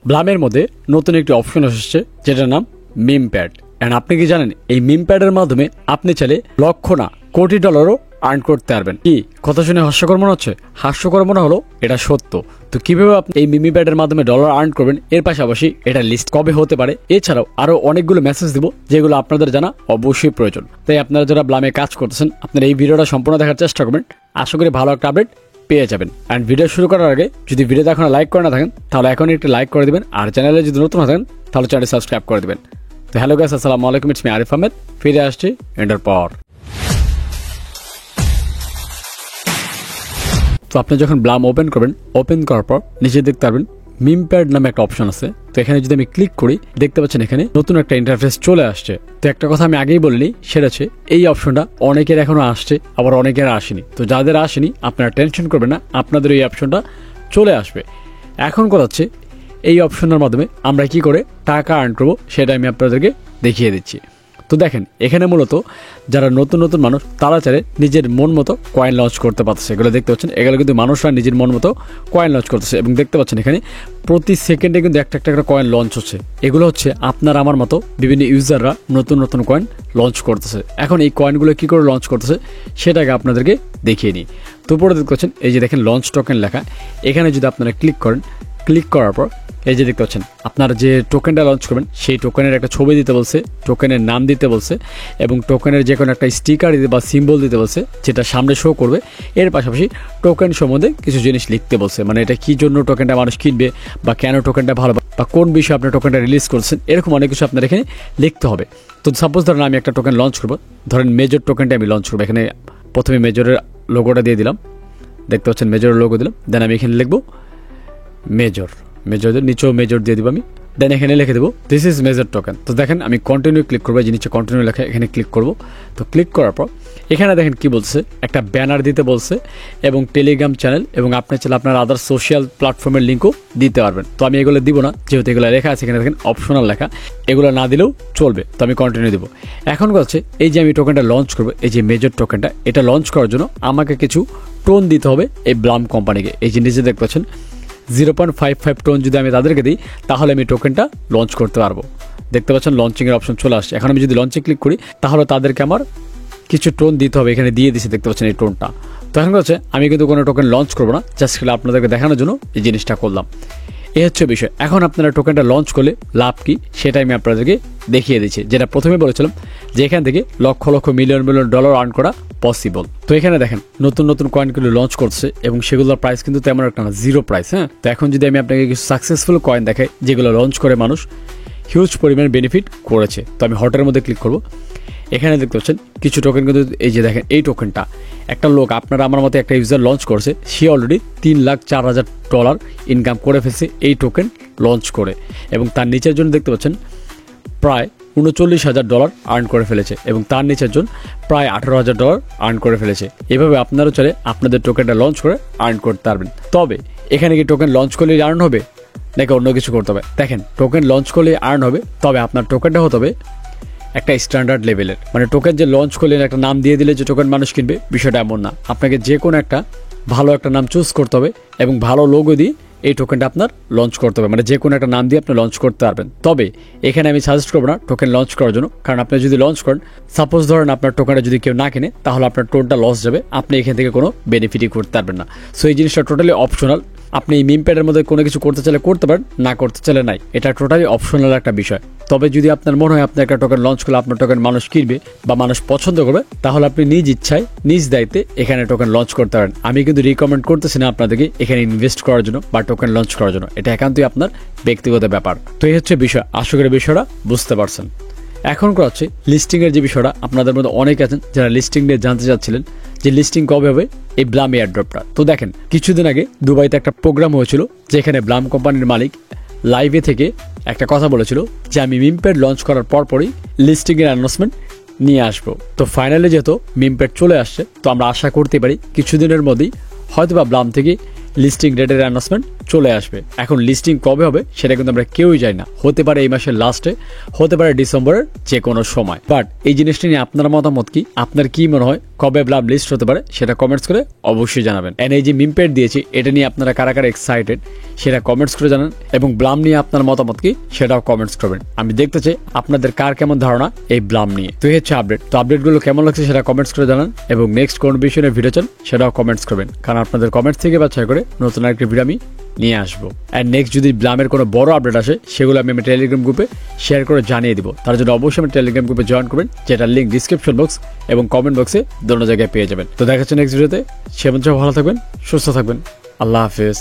ব্লামের মধ্যে নতুন একটি অপশন এসেছে যেটার নাম মিম প্যাড। এন্ড আপনি কি জানেন এই মিম প্যাডের মাধ্যমে আপনি চাইলে লক্ষ না কোটি ডলারও আর্ন করতে পারবেন। কি কথা শুনে হাস্যকর মনে হচ্ছে? হাস্যকর মনে হলো, এটা সত্য। তো কিভাবে আপনি এই মিমি প্যাডের মাধ্যমে ডলার আর্ন করবেন, এর পাশাপাশি এটা লিস্ট কবে হতে পারে, এছাড়াও আরো অনেকগুলো মেসেজ দিব যেগুলো আপনাদের জানা অবশ্যই প্রয়োজন। তাই আপনারা যারা ব্লামে কাজ করতেছেন আপনারা এই ভিডিওটা সম্পূর্ণ দেখার চেষ্টা করবেন, আশা করি ভালো একটা আপডেট পেয়ে যাবেন। অ্যান্ড ভিডিও শুরু করার আগে যদি ভিডিওতে এখন লাইক করে না থাকেন তাহলে এখন একটি লাইক করে দিবেন, আর চ্যানেলে যদি নতুন থাকেন তাহলে চ্যানেল সাবস্ক্রাইব করে দিবেন। তো হ্যালো গাইস, আসসালামু আলাইকুম, ইটস মি আরিফ আহমেদ, ফিরে আসছি এন্ডার পর। তো আপনি যখন ব্লাম ওপেন করবেন, ওপেন করার পর নিচে দেখতে পারবেন মিম প্যাড নামে একটা অপশন আছে। তো এখানে যদি আমি ক্লিক করি দেখতে পাচ্ছেন এখানে নতুন একটা ইন্টারফেস চলে আসছে। তো একটা কথা আমি আগেই বলিনি, সেটা হচ্ছে এই অপশনটা অনেকের এখনো আসছে, আবার অনেকের আসেনি। তো যাদের আসেনি আপনারা টেনশন করবেন না, আপনাদের এই অপশনটা চলে আসবে। এখন কথা হচ্ছে এই অপশনের মাধ্যমে আমরা কি করে টাকা আর্ন করবো সেটা আমি আপনাদেরকে দেখিয়ে দিচ্ছি। তো দেখেন এখানে মূলত যারা নতুন নতুন মানুষ তারা চাইলে নিজের মন মতো কয়েন লঞ্চ করতে পারছে। এগুলো দেখতে পাচ্ছেন, এগুলো কিন্তু মানুষরা নিজের মন মতো কয়েন লঞ্চ করতেছে এবং দেখতে পাচ্ছেন এখানে প্রতি সেকেন্ডে কিন্তু একটা একটা কয়েন লঞ্চ হচ্ছে। এগুলো হচ্ছে আপনার আমার মতো বিভিন্ন ইউজাররা নতুন নতুন কয়েন লঞ্চ করতেছে। এখন এই কয়েনগুলো কি করে লঞ্চ করতেছে সেটাকে আপনাদেরকে দেখিয়ে নিই। তো পরে দেখতে পাচ্ছেন এই যে দেখেন লঞ্চ টোকেন লেখা, এখানে যদি আপনারা ক্লিক করেন, ক্লিক করার পর এই যে দেখতে পাচ্ছেন আপনারা যে টোকেনটা লঞ্চ করবেন সেই টোকেনের একটা ছবি দিতে বলছে, টোকেনের নাম দিতে বলছে এবং টোকেনের যে কোনো একটা স্টিকার দিতে বা সিম্বল দিতে বলছে যেটা সামনে শো করবে। এর পাশাপাশি টোকেন সম্বন্ধে কিছু জিনিস লিখতে বলছে, মানে এটা কি জন্য টোকেনটা মানুষ কিনবে বা কেন টোকেনটা ভালো বা কোন বিষয়ে আপনি টোকেনটা রিলিজ করছেন, এরকম অনেক কিছু আপনার এখানে লিখতে হবে। তো সাপোজ ধরেন আমি একটা টোকেন লঞ্চ করবো, ধরেন মেজর টোকেনটা আমি লঞ্চ করবো। এখানে প্রথমে মেজরের লোগোটা দিয়ে দিলাম, দেখতে পাচ্ছেন মেজরের লোগো দিলাম। দেন আমি এখানে লিখবো মেজর, মেজরদের নিচেও মেজর দিয়ে দিব আমি। দেন এখানে লিখে দেবো দিস ইজ মেজর টোকেন। তো দেখেন আমি কন্টিনিউ ক্লিক করবো, যে নিচে কন্টিনিউ লেখা এখানে ক্লিক করবো। তো ক্লিক করার পর এখানে দেখেন কি বলছে, একটা ব্যানার দিতে বলছে এবং টেলিগ্রাম চ্যানেল এবং আপনি চাইলে আপনার আদার সোশ্যাল প্ল্যাটফর্মের লিঙ্কও দিতে পারবেন। তো আমি এগুলো দিব না, যেহেতু এগুলো লেখা আছে এখানে দেখেন অপশনাল লেখা, এগুলো না দিলেও চলবে। তো আমি কন্টিনিউ দিব। এখন হচ্ছে এই যে আমি টোকেনটা লঞ্চ করবো, এই যে মেজর টোকেনটা, এটা লঞ্চ করার জন্য আমাকে কিছু টোন দিতে হবে এই ব্লাম কোম্পানিকে। এই যে নিচে দেখতে পাচ্ছেন 0.55 টোন যদি আমি তাদেরকে দিই তাহলে আমি টোকেনটা লঞ্চ করতে পারবো। দেখতে পাচ্ছেন লঞ্চিংয়ের অপশন চলে আসছে। এখন আমি যদি লঞ্চে ক্লিক করি তাহলে তাদেরকে আমার কিছু টোন দিতে হবে, এখানে দিয়ে দিচ্ছে দেখতে পাচ্ছেন এই টোনটা। তো এখন হচ্ছে আমি কিন্তু কোনো টোকেন লঞ্চ করবো না, জাস্ট আপনাদেরকে দেখানোর জন্য এই জিনিসটা করলাম। এই হচ্ছে বিষয়। এখন আপনারা টোকেনটা লঞ্চ করলে লাভ কি সেটা আমি আপনাদেরকে দেখিয়ে দিচ্ছি, যেটা প্রথমে বলেছিলাম যে এখান থেকে lakh lakh million million dollar earn করা পসিবল। তো এখানে দেখেন নতুন নতুন কয়েনগুলো লঞ্চ করছে এবং সেগুলোর প্রাইস কিন্তু তেমন একটা না, জিরো প্রাইস। হ্যাঁ, তো এখন যদি আমি আপনাকে কিছু সাকসেসফুল কয়েন দেখাই যেগুলো লঞ্চ করে মানুষ হিউজ পরিমাণে বেনিফিট করেছে। তো আমি হটের মধ্যে ক্লিক করব। এখানে দেখতে পাচ্ছেন কিছু টোকেন কিন্তু এই যে দেখেন এই টোকেনটা একটা লোক আপনারা আমার মতো একটা ইউজার লঞ্চ করছে, সে অলরেডি 3,04,000 ডলার ইনকাম করে ফেলছে এই টোকেন লঞ্চ করে এবং তার নিচের জন্য দেখতে পাচ্ছেন প্রায় 39,000 ডলার আর্ন করে ফেলেছে এবং তার নিচের জন প্রায় 18,000 ডলার আর্ন করে ফেলেছে। এভাবে আপনারাও চলে আপনাদের টোকেনটা লঞ্চ করে আর্ন করতে পারবেন। তবে এখানে কি টোকেন লঞ্চ করলেই আর্ন হবে নাকি অন্য কিছু করতে হবে? দেখেন টোকেন লঞ্চ করলেই আর্ন হবে, তবে আপনার টোকেনটা হতে হবে একটা স্ট্যান্ডার্ড লেভেলের। মানে টোকেন যে লঞ্চ করলেন একটা নাম দিয়ে দিলে যে টোকেন মানুষ কিনবে, বিষয়টা এমন না। আপনাকে যে কোনো একটা ভালো একটা নাম চুজ করতে হবে এবং ভালো লোগো দিয়ে এই টোকেনটা আপনার লঞ্চ করতে হবে, মানে যে কোনো একটা নাম দিয়ে আপনি লঞ্চ করতে পারবেন। তবে এখানে আমি সাজেস্ট করবো না টোকেন লঞ্চ করার জন্য, কারণ আপনি যদি লঞ্চ করেন, সাপোজ ধরেন আপনার টোকেনটা যদি কেউ না কিনে তাহলে আপনার টোনটা লস যাবে, আপনি এখান থেকে কোনো বেনিফিটই করতে পারবেন না। সো এই জিনিসটা টোটালি অপশনাল। আপনি এই মিম প্যাডের মধ্যে কোনো কিছু করতে চাইলে করতে পারেন, না করতে চাইলে নাই, এটা টোটালি অপশনাল একটা বিষয়। তবে যদি আপনার মনে হয় আপনি একটা টোকেন লঞ্চ করলে আপনার টোকেন মানুষ কিনবে বা মানুষ পছন্দ করবে, তাহলে আপনি নিজ ইচ্ছায় নিজ দায়িত্বে এখানে টোকেন লঞ্চ করতে পারেন। আমি কিন্তু রিকমেন্ড করতেছি না আপনাদেরকে এখানে ইনভেস্ট করার জন্য বা টোকেন লঞ্চ করার জন্য, এটা একান্তই আপনার ব্যক্তিগত ব্যাপার। তো এই হচ্ছে বিষয়, আশা করি বিষয়টা বুঝতে পারছেন। এখন হচ্ছে লিস্টিং এর যে বিষয়টা, আপনাদের মধ্যে অনেক আছেন যারা লিস্টিং নিয়ে জানতে চাচ্ছিলেন যে লিস্টিং কবে হবে এই ব্লাম এয়ারড্রপটা। তো দেখেন কিছুদিন আগে দুবাইতে একটা প্রোগ্রাম হয়েছিল যেখানে ব্লাম কোম্পানির মালিক লাইভে থেকে একটা কথা বলেছিল যে আমি মিম প্যাড লঞ্চ করার পরপরই লিস্টিং এর অ্যানাউন্সমেন্ট নিয়ে আসবো। তো ফাইনালি যেহেতু মিম প্যাড চলে আসছে, তো আমরা আশা করতে পারি কিছুদিনের মধ্যেই হয়তোবা ব্লাম থেকে লিস্টিং ডেটের অ্যানাউন্সমেন্ট চলে আসবে। এখন লিস্টিং কবে হবে সেটা কিন্তু আমরা কেউই জানি না, হতে পারে এই মাসের লাস্টে, হতে পারে ডিসেম্বরের যে কোনো সময়। বাট এই জিনিসটা নিয়ে আপনার মতামত কি? আপনার কি মনে হয় কবে ব্লাম লিস্ট হতে পারে সেটা কমেন্টস করে অবশ্যই জানাবেন। এন্ড এই যে মিম প্যাড দিয়েছি এটা নিয়ে আপনারা কারা কারা এক্সাইটেড সেটা কমেন্টস করে জানান, এবং ব্লাম নিয়ে আপনার মতামত কি সেটাও কমেন্টস করবেন। আমি দেখতে চাই আপনাদের কার কেমন ধারণা এই ব্লাম নিয়ে। তো এই হচ্ছে আপডেট। তো আপডেটগুলো কেমন লাগছে সেটা কমেন্টস করে জানান, এবং নেক্সট কোন বিষয়ে ভিডিও চান সেটাও কমেন্টস করবেন, কারণ আপনাদের কমেন্টস থেকে বাছাই করে নতুন আরেকটি ভিডিও আমি নিয়ে আসবো। অ্যান্ড নেক্সট যদি ব্লামের কোনো বড় আপডেট আসে সেগুলো আমি আমার টেলিগ্রাম গ্রুপে শেয়ার করে জানিয়ে দিব। তার জন্য অবশ্যই আমার টেলিগ্রাম গ্রুপে জয়েন করবেন, যেটার লিঙ্ক ডিসক্রিপশন বক্স এবং কমেন্ট বক্সে দোনো জায়গায় পেয়ে যাবেন। তো দেখা হচ্ছে নেক্সট ভিডিওতে। সে পর্যন্ত ভালো থাকবেন, সুস্থ থাকবেন। আল্লাহ হাফেজ।